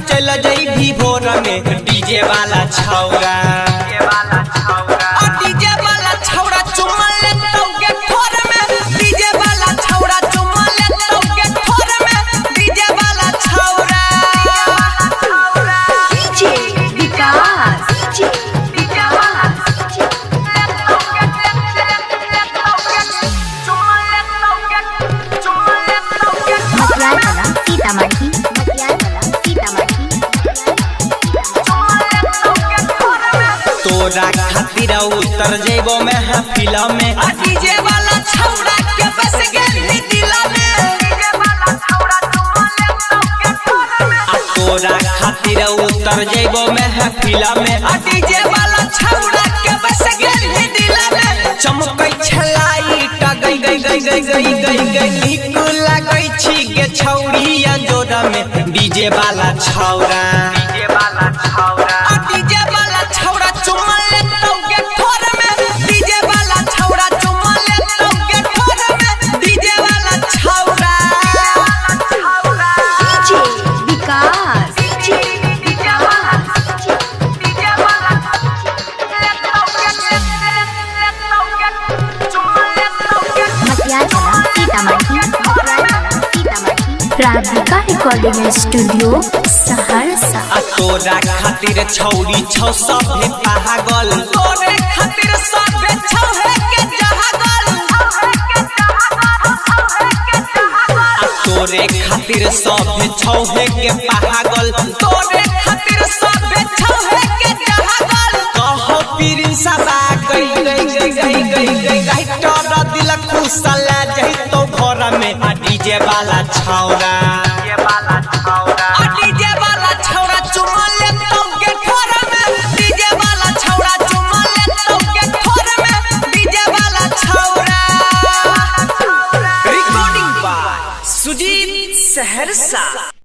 चल जाई भी भोर में डीजे वाला छौरा डीजे वाला छौरा चुमा ले तौके ठोर में डीजे वाला छौरा चुमा ले तौके ठोर में डीजे वाला छौरा डीजे विकास डीजे वाला ले तौके चुमा ले तौके मटियाला सीतामढ़ी तोरा खातिर उतर जेबो में महफिल में डीजे वाला छौरा के बस गेली दिल में डीजे वाला छौरा चुमा ले तौके ठोर में तोरा खातिर उतर जेबो में महफिल में डीजे वाला छौरा के बस गेली दिल में चमकै छलाई टा गई नीक लागै छी के छौरिया जोड़ा में डीजे वाला छौरा डीजे वाला छौरा चुमा ले तौके ठोर में डीजे वाला छौरा चुमा ले तौके ठोर में डीजे वाला छौरा डीजे विकास डीजे वाला ले तौके चुमा ले तौके मटियाला सीतामढ़ी राधिका रिकॉर्डिंग स्टूडियो सहरसा तोरा खातिर छौरी छौ सभे पागल तोरे खातिर सभे छौहे के जहागल तोरे खातिर सभे छौहे के पागल तोरे खातिर सभे छौहे के जहागल कहो प्रिंसा बा गई तोर दिल खुशला जही तो घर में डीजे वाला छौरा